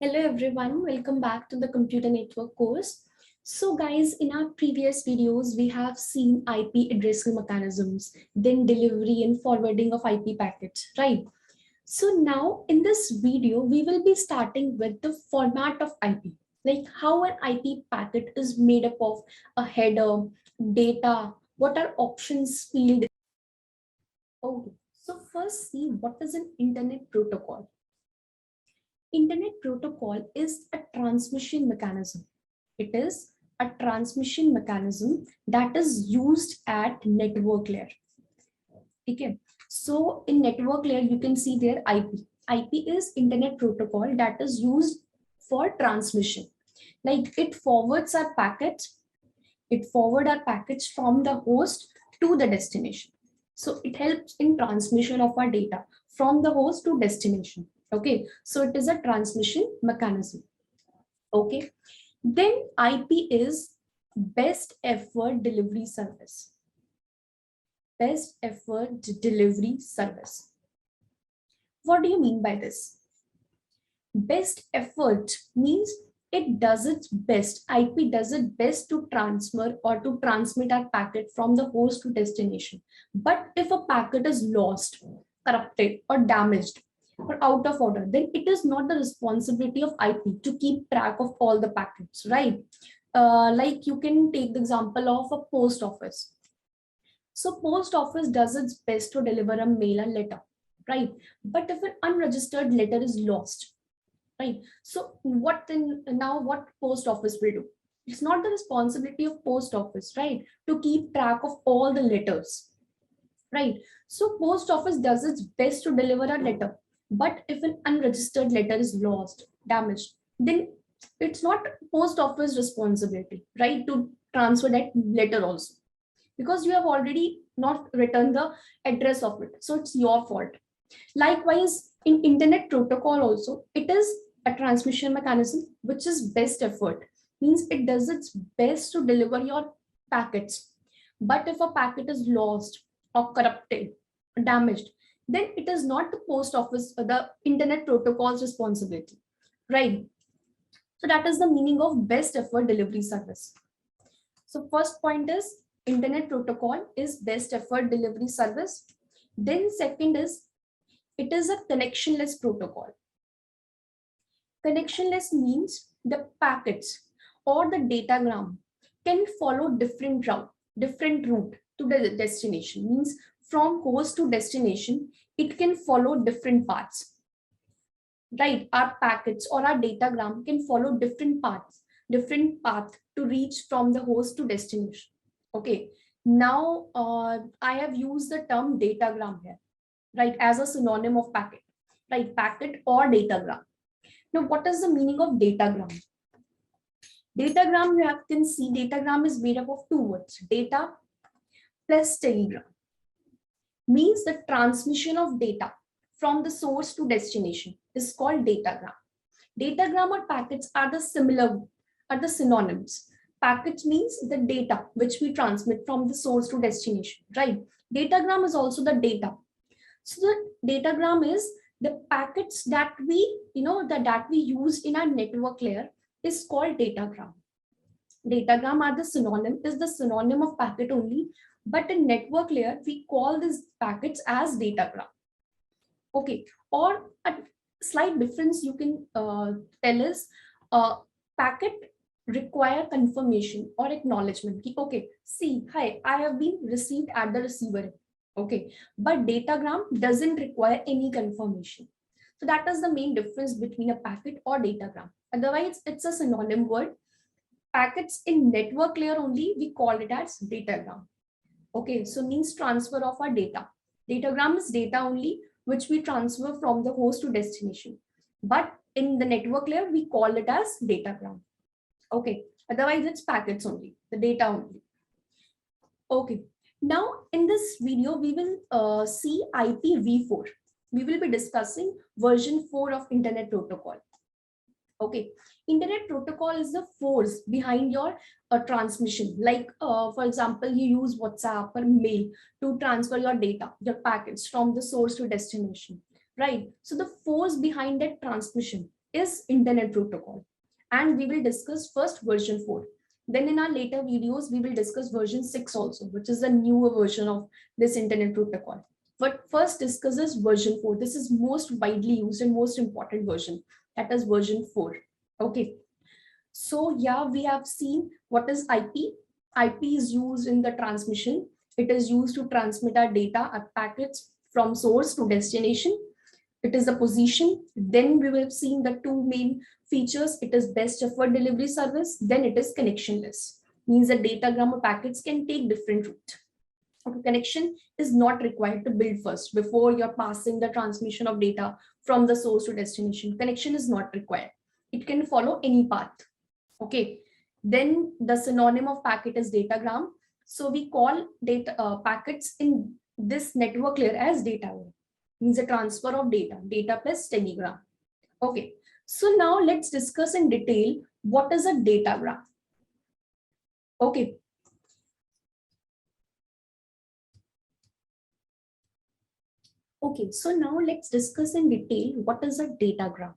Hello everyone, welcome back to the computer network course. So guys, in our previous videos, we have seen IP addressing mechanisms, then delivery and forwarding of IP packets, right? So now in this video, we will be starting with the format of IP, like how an IP packet is made up of a header, data, what are options field. Okay, so first see what is an internet protocol. Internet protocol is a transmission mechanism. It is a transmission mechanism that is used at network layer. Okay. So in network layer, you can see there IP. IP is internet protocol that is used for transmission. Like it forwards our packets, it forward our packets from the host to the destination. So it helps in transmission of our data from the host to destination. Okay, so it is a transmission mechanism. Okay, then IP is best effort delivery service. Best effort delivery service. What do you mean by this? Best effort means it does its best. IP does its best to transfer or to transmit our packet from the host to destination. But if a packet is lost, corrupted, or damaged, or out of order, then it is not the responsibility of IP to keep track of all the packets, right? Like you can take the example of a post office. So post office does its best to deliver a mail and letter, right? But if an unregistered letter is lost, right? So what then now what post office will do? It's not the responsibility of post office, right? To keep track of all the letters, right? So post office does its best to deliver a letter. But if an unregistered letter is lost, damaged, then it's not post office responsibility, right? To transfer that letter also. Because you have already not written the address of it. So it's your fault. Likewise, in internet protocol also, it is a transmission mechanism which is best effort. Means it does its best to deliver your packets. But if a packet is lost or corrupted, or damaged, then it is not the post office or the internet protocol's responsibility, right? So that is the meaning of best effort delivery service. So first point is internet protocol is best effort delivery service. Then second is it is a connectionless protocol. Connectionless means the packets or the datagram can follow different route to the destination. Means from host to destination, it can follow different paths. Right, our packets or our datagram can follow different path to reach from the host to destination. Okay, now I have used the term datagram here, right, as a synonym of packet, right, packet or datagram. Now, what is the meaning of datagram? Datagram, can see datagram is made up of two words, data plus telegram. Means the transmission of data from the source to destination is called datagram. Datagram or packets are the synonyms. Packets means the data which we transmit from the source to destination, right? Datagram is also the data. So the datagram is the packets that we use in our network layer is called datagram. Datagram are the synonym of packet only, but in network layer we call these packets as datagram. Okay, or a slight difference you can tell is packet require confirmation or acknowledgement. Okay, see, hi, I have been received at the receiver. Okay, but datagram doesn't require any confirmation. So that is the main difference between a packet or datagram. Otherwise, it's a synonym word. Packets in network layer only, we call it as datagram. Okay, so means transfer of our data. Datagram is data only, which we transfer from the host to destination. But in the network layer, we call it as datagram. Okay, otherwise it's packets only, the data only. Okay, now in this video, we will see IPv4. We will be discussing version 4 of Internet Protocol. Okay, internet protocol is the force behind your transmission. Like for example, you use WhatsApp or mail to transfer your data, your packets from the source to destination, right? So the force behind that transmission is internet protocol, and we will discuss first version 4. Then in our later videos, we will discuss version 6 also, which is a newer version of this internet protocol. But first discusses version 4. This is most widely used and most important version. That is version 4. Okay. So yeah, we have seen what is IP. IP is used in the transmission. It is used to transmit our data, our packets from source to destination. It is the position. Then we will have seen the two main features. It is best effort delivery service. Then it is connectionless. Means the datagram or packets can take different route. Okay, connection is not required to build first before you're passing the transmission of data from the source to destination. Connection is not required. It can follow any path. Okay. Then the synonym of packet is datagram. So we call data packets in this network layer as data. Means a transfer of data plus telegram. Okay. So now let's discuss in detail what is a datagram. Okay. Okay, so now let's discuss in detail what is a datagram.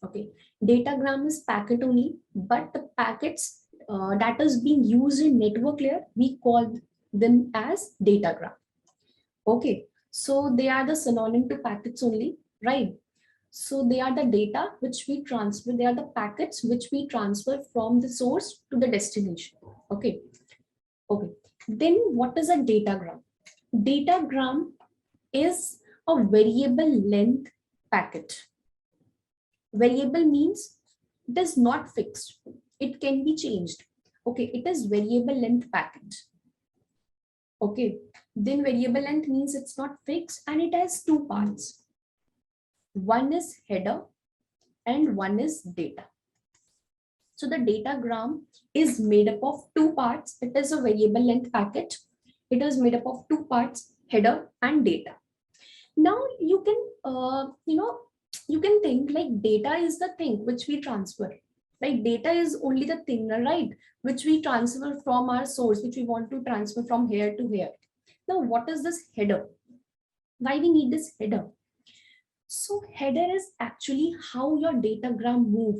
Okay, datagram is packet only, but the packets that is being used in network layer, we call them as datagram. Okay, so they are the synonym to packets only, right? So they are the data which we transfer, they are the packets which we transfer from the source to the destination. Okay, okay. Then what is a datagram? Datagram is a variable length packet. Variable means it is not fixed. It can be changed. Okay, it is variable length packet. Okay, then variable length means it's not fixed and it has two parts. One is header and one is data. So the datagram is made up of two parts. It is a variable length packet. It is made up of two parts, header and data. Now you can, you can think like data is the thing which we transfer. Like data is only the thing, right? Which we transfer from our source, which we want to transfer from here to here. Now, what is this header? Why we need this header? So header is actually how your datagram move.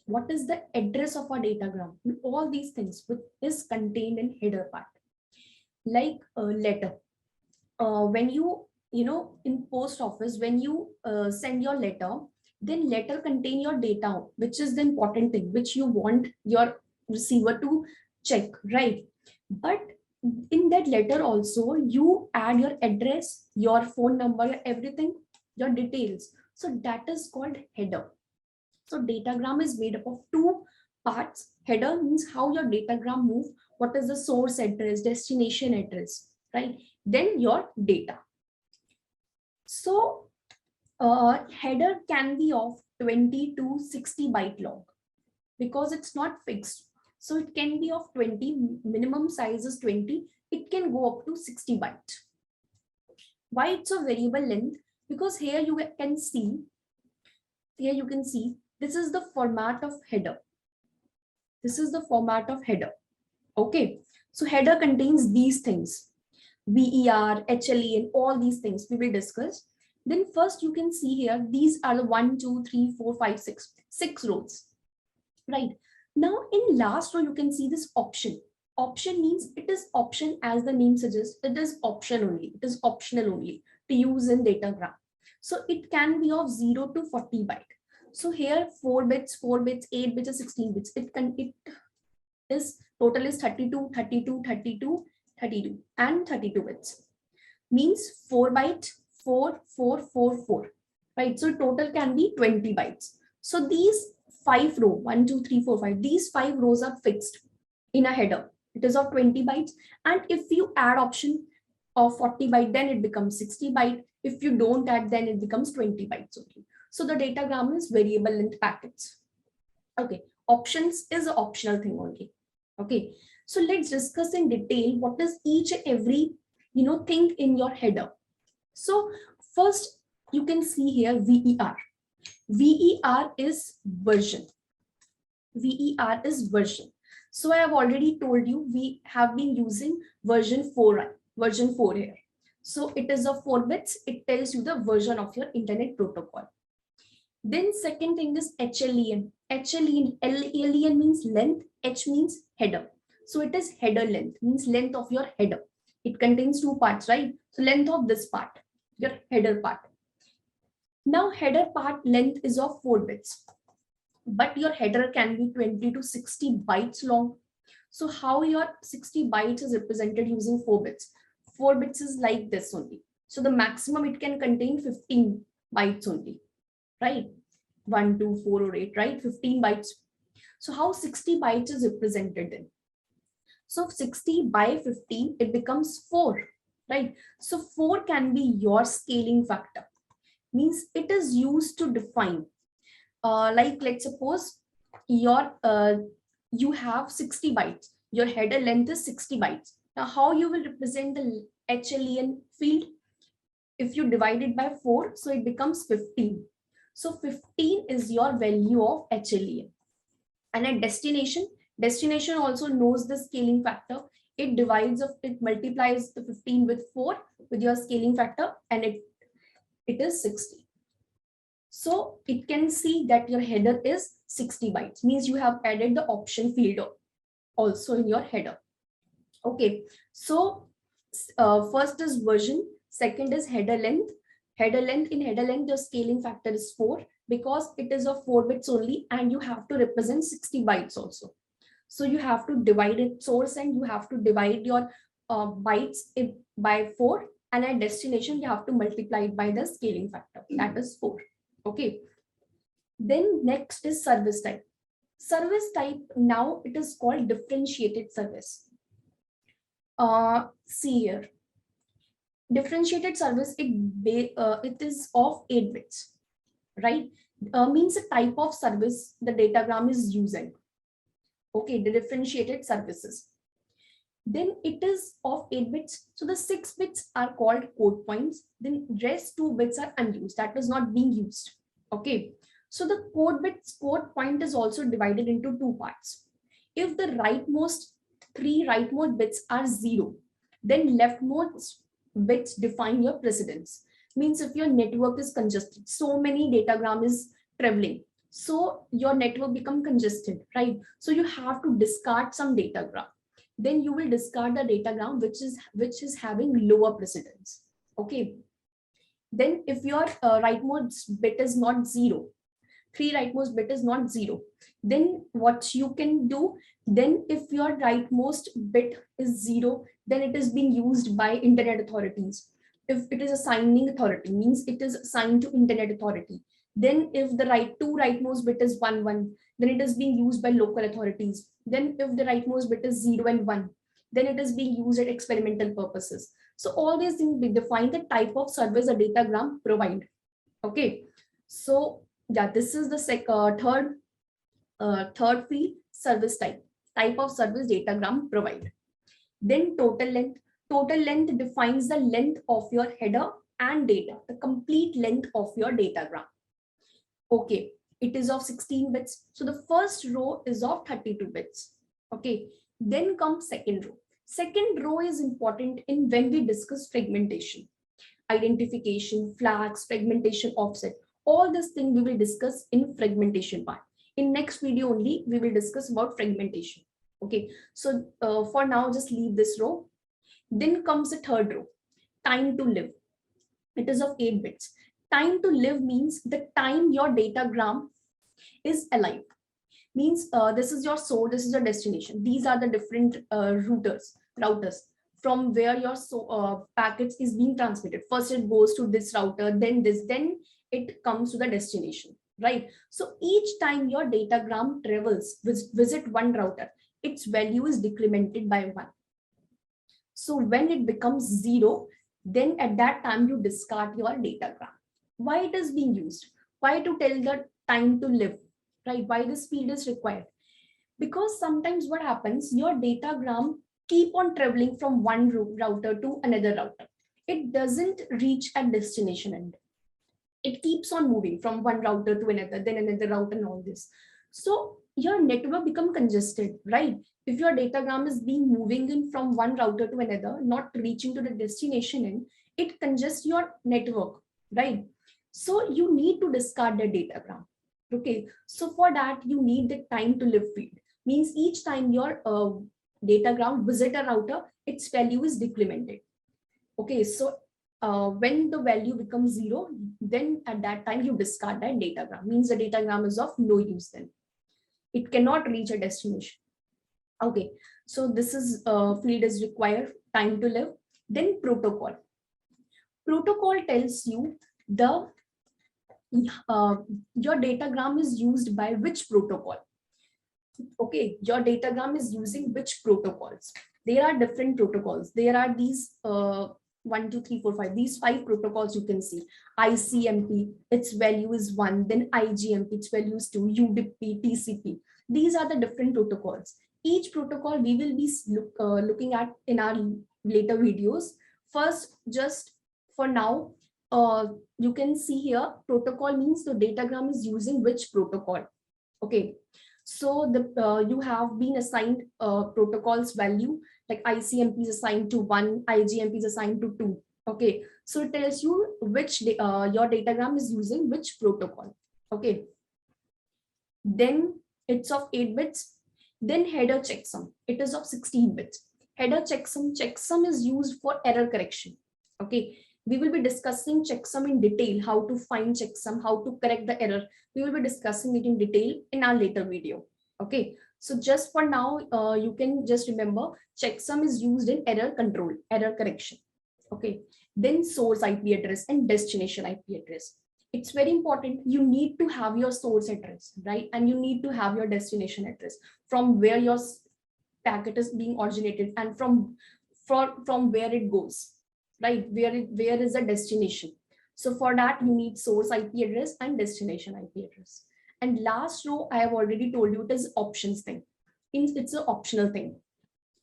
What is the address of our datagram? All these things which is contained in header part. Like a letter. When you know, in post office, when you send your letter, then letter contain your data, which is the important thing, which you want your receiver to check, right? But in that letter also, you add your address, your phone number, everything, your details. So that is called header. So datagram is made up of two parts. Header means how your datagram move, what is the source address, destination address, right? Then your data. So header can be of 20 to 60 byte long because it's not fixed. So it can be of 20, minimum size is 20. It can go up to 60 byte. Why it's a variable length? Because here you can see, this is the format of header. This is the format of header. Okay. So header contains these things. VER, HLE, and all these things we will discuss. Then first you can see here, these are the 1, 2, 3, 4, 5, 6, 6 rows, right? Now in last row, you can see this option. Option means it is option as the name suggests, it is option only. It is optional only to use in datagram. So it can be of 0 to 40 byte. So here 4 bits, 8 bits, or 16 bits. It is total is 32, 32, 32, 32 and 32 bits. Means 4 byte, 4, 4, 4, 4. Right? So total can be 20 bytes. So these 5 row, 1, 2, 3, 4, 5, these 5 rows are fixed in a header. It is of 20 bytes. And if you add option of 40 byte, then it becomes 60 byte. If you don't add, then it becomes 20 bytes only. So the datagram is variable length packets. Okay. Options is an optional thing only. Okay. So let's discuss in detail what is each and every thing in your header. So first you can see here VER. VER is version. VER is version. So I have already told you we have been using version 4 here. So it is of 4 bits. It tells you the version of your internet protocol. Then second thing is HLEN. HLEN means length, H means header. So it is header length, means length of your header. It contains two parts, right? So length of this part, your header part. Now header part length is of 4 bits, but your header can be 20 to 60 bytes long. So how your 60 bytes is represented using 4 bits? 4 bits is like this only. So the maximum it can contain 15 bytes only, right? 1, 2, 4, or 8, right? 15 bytes. So how 60 bytes is represented then? So 60 by 15, it becomes 4, right? So 4 can be your scaling factor. Means it is used to define, like let's suppose your you have 60 bytes. Your header length is 60 bytes. Now how you will represent the HLEN field? If you divide it by 4, so it becomes 15. So 15 is your value of HLEN. And at destination also knows the scaling factor. It multiplies the 15 with 4 with your scaling factor, and it is 60. So it can see that your header is 60 bytes, means you have added the option field also in your header. Okay, so first is version, second is header length. In header length, the scaling factor is 4 because it is of 4 bits only, and you have to represent 60 bytes also. So you have to divide it source, and you have to divide your bytes by 4, and at destination you have to multiply it by the scaling factor, that is 4. Okay, then next is service type. Service type, now it is called differentiated service. See here, differentiated service, it is of 8 bits, right? Means a type of service the datagram is using. Okay, the differentiated services. Then it is of 8 bits. So the 6 bits are called code points. Then rest 2 bits are unused, that is not being used. Okay, so the code point is also divided into 2 parts. If the rightmost 3 rightmost bits are 0, then leftmost bits define your precedence. Means if your network is congested, so many datagram is traveling, so your network become congested, right? So you have to discard some datagram. Then you will discard the datagram which is having lower precedence. Okay, then if your rightmost bit is not 0, 3 rightmost bit is not 0, then what you can do, then if your rightmost bit is 0, then it is being used by internet authorities. If it is a signing authority, means it is assigned to internet authority. Then if the rightmost bit is 1 1, then it is being used by local authorities. Then if the rightmost bit is 0 and 1, then it is being used at experimental purposes. So all these things define the type of service a datagram provide. Okay, so yeah, this is the third field, service type of service datagram provide. Then total length. Total length defines the length of your header and data, the complete length of your datagram. Okay, it is of 16 bits. So the first row is of 32 bits. Okay, then comes second row. Second row is important in when we discuss fragmentation, identification, flags, fragmentation, offset. All this thing we will discuss in fragmentation part. In next video only, we will discuss about fragmentation. Okay, so for now, just leave this row. Then comes the third row, time to live. It is of 8 bits. Time to live means the time your datagram is alive. Means this is your source, this is your destination. These are the different routers from where your packets is being transmitted. First it goes to this router, then this, then it comes to the destination, right? So each time your datagram travels, visit one router, its value is decremented by 1. So when it becomes 0, then at that time you discard your datagram. Why it is being used? Why to tell the time to live, right? Why this field is required? Because sometimes what happens, your datagram keep on traveling from one router to another router. It doesn't reach at destination end. It keeps on moving from one router to another, then another router and all this. So your network become congested, right? If your datagram is being moving in from one router to another, not reaching to the destination end, it congests your network, right? So you need to discard the datagram. Okay, so for that you need the time to live field. Means each time your datagram visit a router, its value is decremented. Okay, so when the value becomes 0, then at that time you discard that datagram. Means the datagram is of no use then. It cannot reach a destination. Okay, so this is field is required, time to live. Then protocol. Protocol tells you the your datagram is used by which protocol. Okay, your datagram is using which protocols. There are different protocols. There are these 1, 2, 3, 4, 5. These 5 protocols you can see. ICMP, its value is 1. Then IGMP, its value is 2. UDP, TCP. These are the different protocols. Each protocol we will be looking at in our later videos. First, just for now, you can see here protocol means the datagram is using which protocol. Okay, so the you have been assigned protocols value, like ICMP is assigned to 1, IGMP is assigned to 2. Okay, so it tells you which your datagram is using which protocol. Okay, then it's of 8 bits. Then header checksum, it is of 16 bits. Header checksum is used for error correction. Okay, we will be discussing checksum in detail, how to find checksum, how to correct the error. We will be discussing it in detail in our later video. Okay, so just for now, you can just remember checksum is used in error control, error correction. Okay, then source IP address and destination IP address. It's very important. You need to have your source address, right? And you need to have your destination address, from where your packet is being originated and from where it goes, right? Where is the destination? So for that you need source IP address and destination IP address. And last row, I have already told you, it is options thing. It's an optional thing.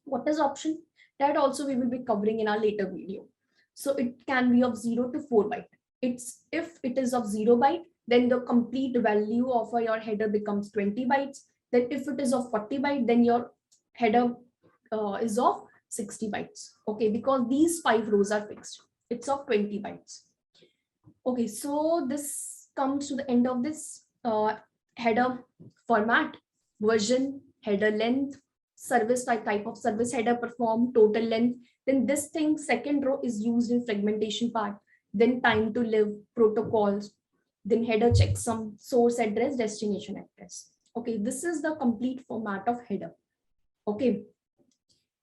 What is option? That also we will be covering in our later video. So it can be of 0 to 4 byte. It's if it is of 0 byte, then the complete value of your header becomes 20 bytes. Then if it is of 40 byte, then your header is of 60 bytes. Okay, because these 5 rows are fixed. It's of 20 bytes. Okay, so this comes to the end of this header format, version, header length, service type of service header performed, total length. Then this thing, second row is used in fragmentation part. Then time to live, protocols, then header checksum, source address, destination address. Okay, this is the complete format of header. Okay,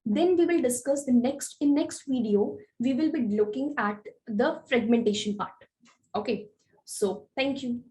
then we will discuss the next video, we will be looking at the fragmentation part. Okay, so thank you.